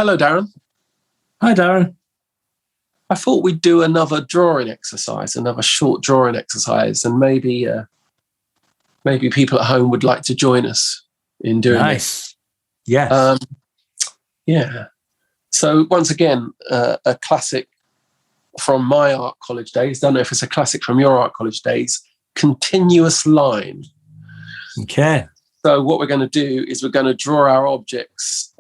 Hello, Darren. Hi, Darren. I thought we'd do another drawing exercise, another short drawing exercise, and maybe people at home would like to join us in doing Nice. Yes. Yeah. So once again, a classic from my art college days. Don't know if it's a classic from your art college days. Continuous line. Okay. So what we're going to do is we're going to draw our objects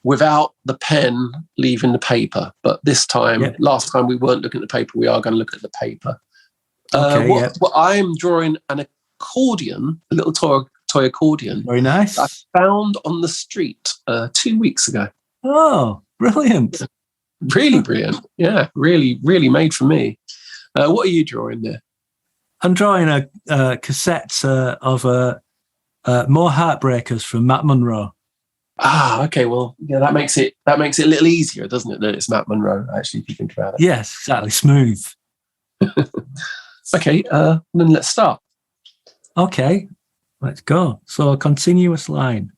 without the pen leaving the paper. But this time, last time we weren't looking at the paper. We are going to look at the paper. Okay. What I'm drawing an accordion, a little toy accordion. Very nice. I found on the street 2 weeks ago. Oh, brilliant. Really brilliant. Yeah, really, really made for me. What are you drawing there? I'm drawing a cassette of More Heartbreakers from Matt Monro. Ah, okay. Well, yeah, that makes it a little easier, doesn't it? That it's Matt Monro, actually, if you think about it. Yes, exactly. Smooth. Okay, then let's start. Okay, let's go. So a continuous line.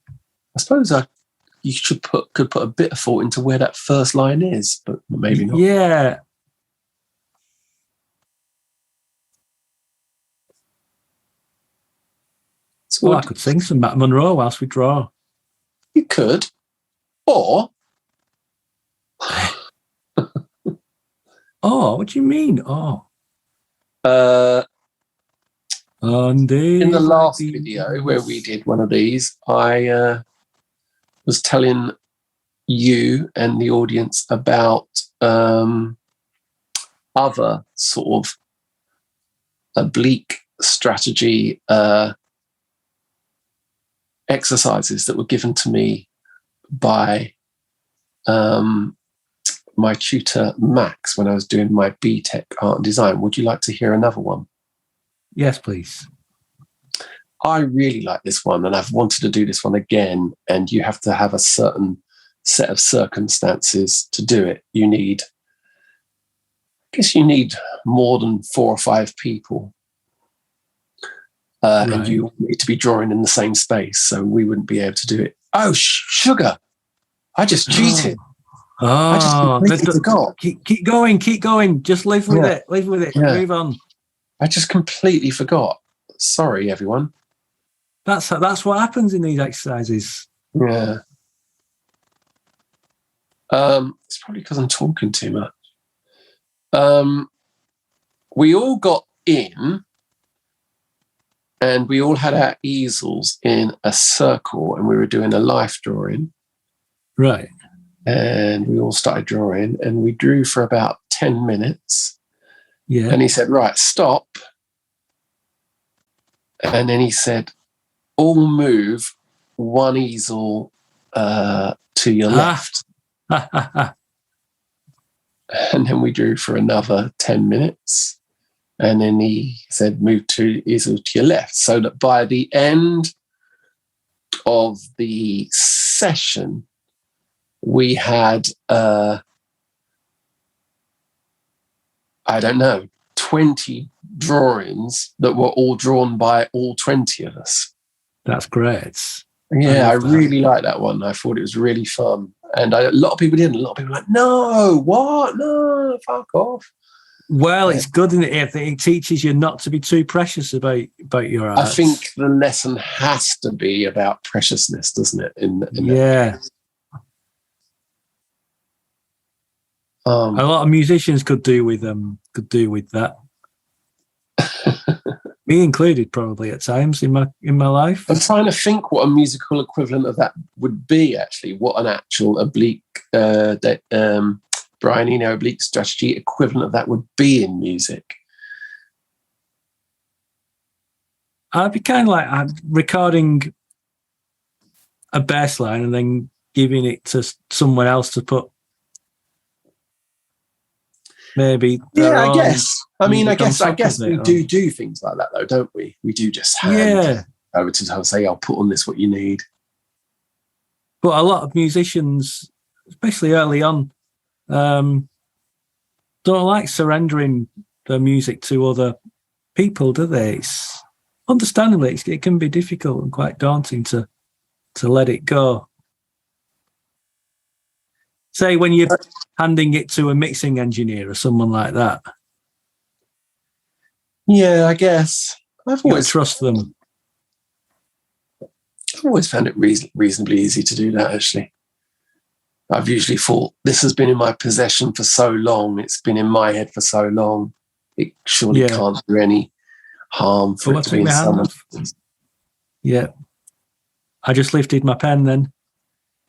I suppose you could put a bit of thought into where that first line is, but maybe not. Yeah. So I could sing some Matt Monro whilst we draw. You could, or oh, what do you mean? Oh, in the last video where we did one of these, I was telling you and the audience about other sort of oblique strategy exercises that were given to me by my tutor Max when I was doing my BTEC art and design. Would you like to hear another one? Yes, please. I really like this one, and I've wanted to do this one again, and you have to have a certain set of circumstances to do it. You need more than 4 or 5 people. Right. And you need to be drawing in the same space, so we wouldn't be able to do it. Oh, sugar! I just cheated. I just completely forgot. Keep going. Just live with it. Live with it. Yeah. Move on. I just completely forgot. Sorry, everyone. That's what happens in these exercises. Yeah. It's probably because I'm talking too much. We all got in, and we all had our easels in a circle, and we were doing a life drawing. Right. And we all started drawing, and we drew for about 10 minutes. Yeah. And he said, right, stop. And then he said, all move one easel to your left. And then we drew for another 10 minutes. And then he said, move 2 easels to your left. So that by the end of the session, we had, 20 drawings that were all drawn by all 20 of us. That's great. Yeah, I really like that one. I thought it was really fun. And a lot of people didn't. A lot of people were like, no, what? No, fuck off. Well, it's good, isn't it? It teaches you not to be too precious about your art. I think the lesson has to be about preciousness, doesn't it? Yeah. A lot of musicians could do with that. Me included, probably at times in my life. I'm trying to think what a musical equivalent of that would be. Actually, what an actual oblique, Brian Eno oblique strategy equivalent of that would be in music. I'd be kind of like recording a bass line and then giving it to someone else to put. Maybe. Yeah, I guess. I guess we do things like that, though, don't we? We do just hand over to someone and say, I'll put on this what you need. But a lot of musicians, especially early on, don't like surrendering their music to other people, do they? Understandably, it can be difficult and quite daunting to let it go. Say when you're handing it to a mixing engineer or someone like that. Yeah, I guess. I've You always trust them. I've always found it reasonably easy to do that, actually. I've usually thought, this has been in my possession for so long, it's been in my head for so long, it surely can't do any harm for it to be in someone. Yeah. I just lifted my pen then.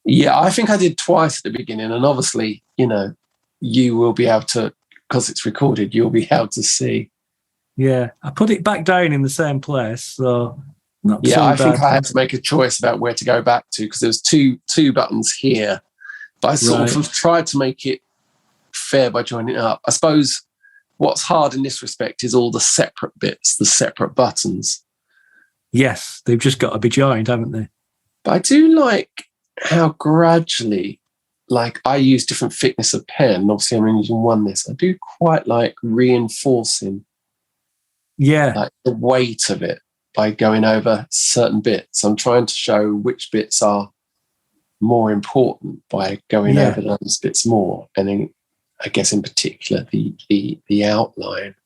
Yeah, I think I did twice at the beginning, and obviously, you will be able to, because it's recorded, you'll be able to see. Yeah, I put it back down in the same place, so not too I bad. think I had to make a choice about where to go back to, because there was two buttons here, but I sort of tried to make it fair by joining it up. I suppose what's hard in this respect is all the separate bits, the separate buttons. Yes, they've just got to be joined, haven't they? But I do like how gradually, like, I use different thickness of pen. Obviously, I'm only using one this. I do quite like reinforcing like the weight of it by going over certain bits. I'm trying to show which bits are more important by going over those bits more. And then I guess in particular the outline.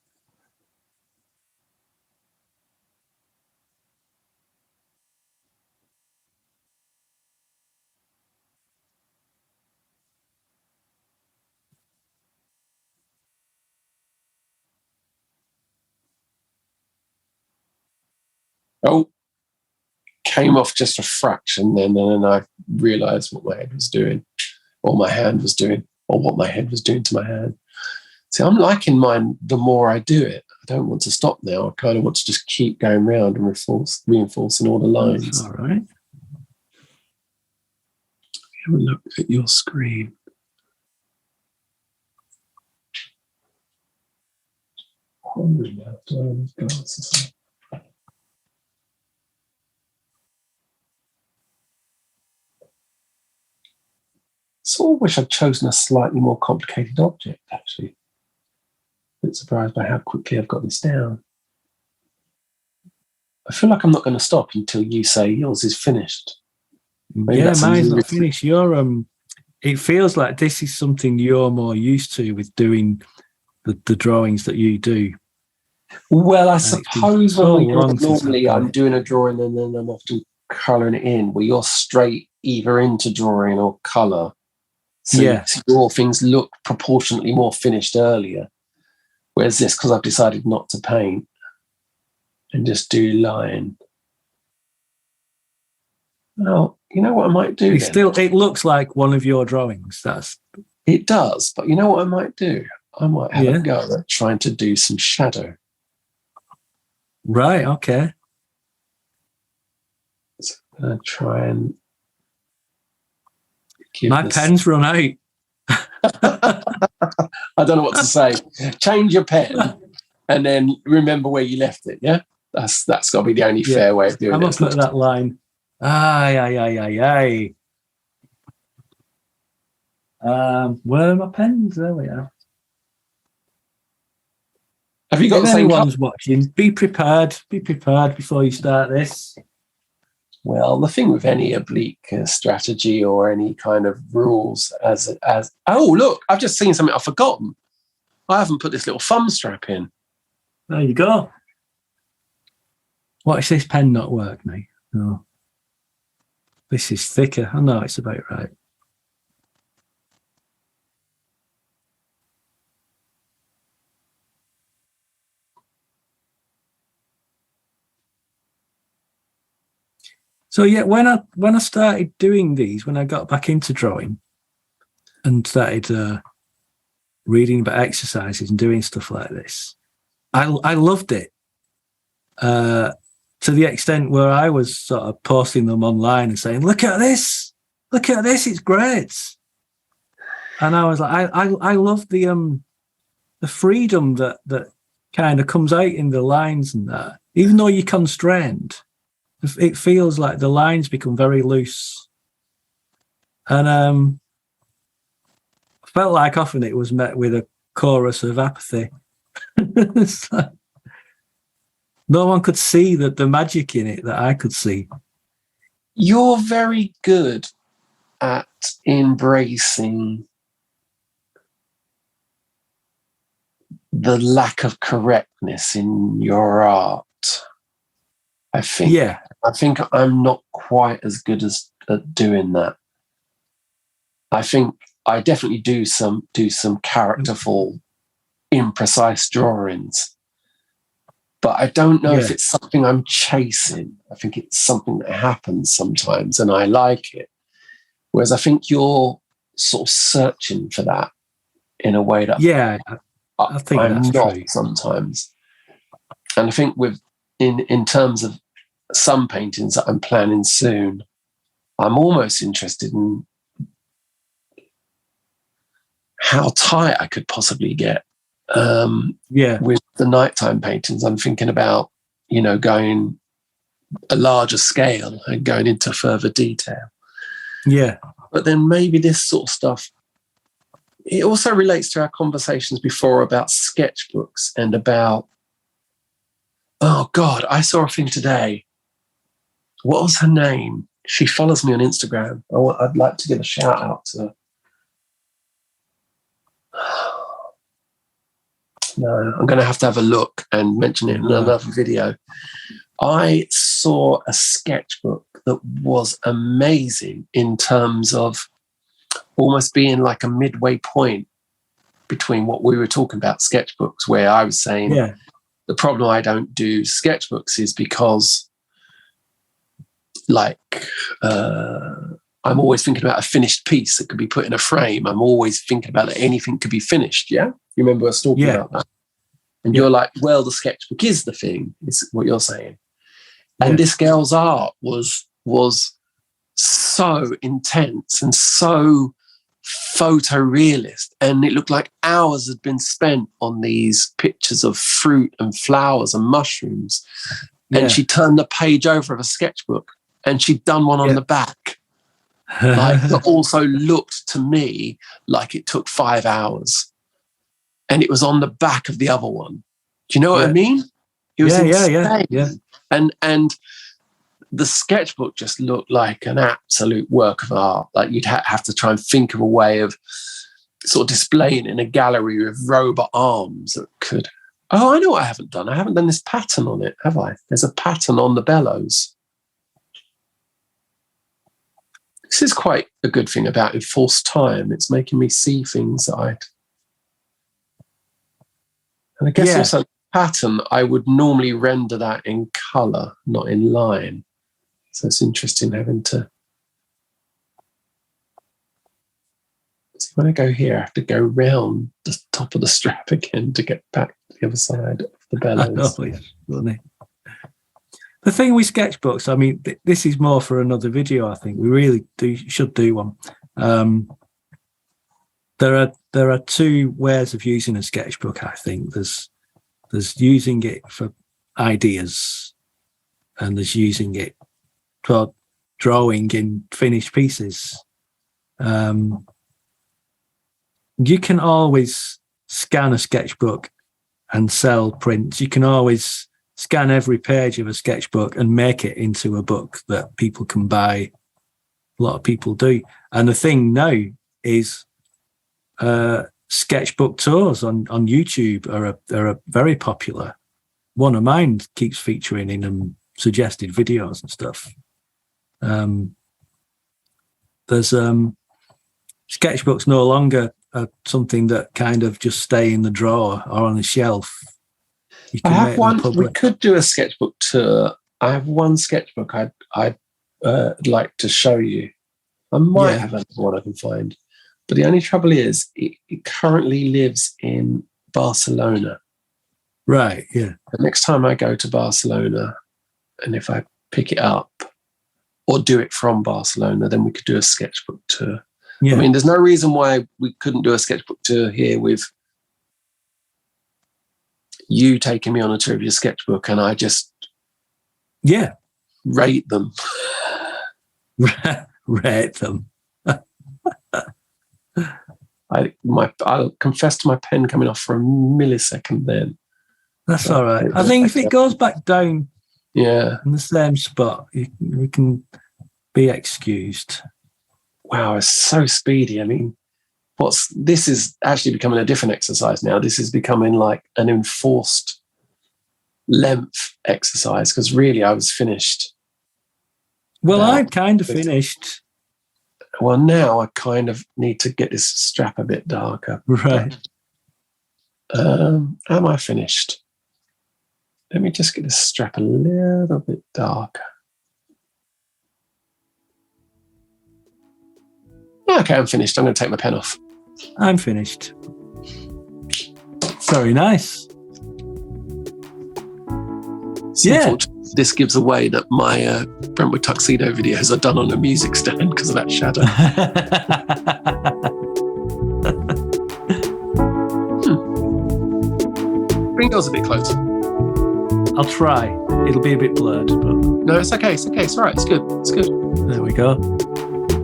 Oh, came off just a fraction then, and then I realised what my head was doing, or my hand was doing, or what my head was doing to my hand. See, I'm liking mine the more I do it. I don't want to stop now. I kind of want to just keep going round and reinforcing all the lines. That's all right. Have a look at your screen. Sort of wish I'd chosen a slightly more complicated object, actually. A bit surprised by how quickly I've got this down. I feel like I'm not going to stop until you say yours is finished. Maybe mine's not finished. It feels like this is something you're more used to with doing the drawings that you do. Well, I suppose when we draw, normally I'm doing a drawing and then I'm often colouring it in, where you're straight either into drawing or colour. So your things look proportionately more finished earlier. Whereas this, because I've decided not to paint and just do line. Well, you know what I might do? It looks like one of your drawings. It does, but you know what I might do? I might have a go at trying to do some shadow. Right, okay. So I'm going to try and... My pen's run out. I don't know what to say. Change your pen and then remember where you left it, yeah? That's got to be the only fair way of doing it. I'm going to put that line. Aye. Where are my pens? There we are. Have you got if the same anyone's watching, be prepared. Be prepared before you start this. Well, the thing with any oblique strategy or any kind of rules as oh, look, I've just seen something I've forgotten. I haven't put this little thumb strap in. There you go. Watch this pen not work, mate. No. This is thicker. I know it's about right. So yeah, when I started doing these, when I got back into drawing and started reading about exercises and doing stuff like this, I loved it to the extent where I was sort of posting them online and saying, "Look at this, it's great." And I was like, I love the freedom that kind of comes out in the lines and that, even though you're constrained. It feels like the lines become very loose. And I felt like often it was met with a chorus of apathy. It's like, no one could see the magic in it that I could see. You're very good at embracing the lack of correctness in your art. I think I'm not quite as good at doing that. I think I definitely do some characterful, imprecise drawings, but I don't know if it's something I'm chasing. I think it's something that happens sometimes, and I like it. Whereas I think you're sort of searching for that in a way that I think I'm that's not true sometimes. And I think in terms of some paintings that I'm planning soon, I'm almost interested in how tight I could possibly get. With the nighttime paintings, I'm thinking about, going a larger scale and going into further detail. Yeah. But then maybe this sort of stuff, it also relates to our conversations before about sketchbooks and about, oh God, I saw a thing today. What was her name? She follows me on Instagram. I'd like to give a shout out to her. No, I'm going to have a look and mention it in another video. I saw a sketchbook that was amazing in terms of almost being like a midway point between what we were talking about sketchbooks, where I was saying the problem I don't do sketchbooks is because I'm always thinking about a finished piece that could be put in a frame. I'm always thinking about that anything could be finished. Yeah. You remember us talking about that? And you're like, well, the sketchbook is the thing, is what you're saying. And this girl's art was so intense and so photorealist. And it looked like hours had been spent on these pictures of fruit and flowers and mushrooms. And she turned the page over of a sketchbook and she'd done one on the back. That also looked to me like it took 5 hours. And it was on the back of the other one. Do you know what I mean? It was insane. Yeah. And the sketchbook just looked like an absolute work of art. Like you'd have to try and think of a way of sort of displaying it in a gallery with robot arms that could. Oh, I know what I haven't done. I haven't done this pattern on it, have I? There's a pattern on the bellows. This is quite a good thing about enforced time. It's making me see things that and I guess also pattern, I would normally render that in colour, not in line. So it's interesting having to. So when I go here, I have to go round the top of the strap again to get back to the other side of the bellows. The thing with sketchbooks, I mean, this is more for another video. I think we really should do one. There are two ways of using a sketchbook. I think there's using it for ideas, and there's using it for drawing in finished pieces. You can always scan a sketchbook and sell prints. You can always scan every page of a sketchbook and make it into a book that people can buy. A lot of people do. And the thing now is sketchbook tours on YouTube are very popular. One of mine keeps featuring in them suggested videos and stuff. There's sketchbooks no longer are something that kind of just stay in the drawer or on the shelf. I have one. We could do a sketchbook tour. I have one sketchbook I'd like to show you. I might have another one I can find. But the only trouble is it currently lives in Barcelona. Right, yeah. The next time I go to Barcelona, and if I pick it up or do it from Barcelona, then we could do a sketchbook tour. Yeah. I mean, there's no reason why we couldn't do a sketchbook tour here with you taking me on a tour of your sketchbook and I just rate them. Rate them. I'll confess to my pen coming off for a millisecond then. That's all right. I think if it goes back down in the same spot, we can be excused. Wow, it's so speedy. I mean, this is actually becoming a different exercise now. This is becoming like an enforced length exercise, because really I was finished. Well, I'm kind of finished. Well, now I kind of need to get this strap a bit darker. Right. Am I finished? Let me just get this strap a little bit darker. Okay, I'm finished. I'm going to take my pen off. I'm finished. Very nice. Yeah. This gives away that my Brentwood tuxedo videos are done on a music stand because of that shadow. Bring yours a bit closer. I'll try. It'll be a bit blurred, but no, it's okay. It's okay. It's all right. It's good. It's good. There we go.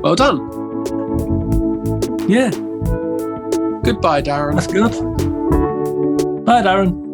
Well done. Yeah. Goodbye, Darren. That's good. Bye, Darren.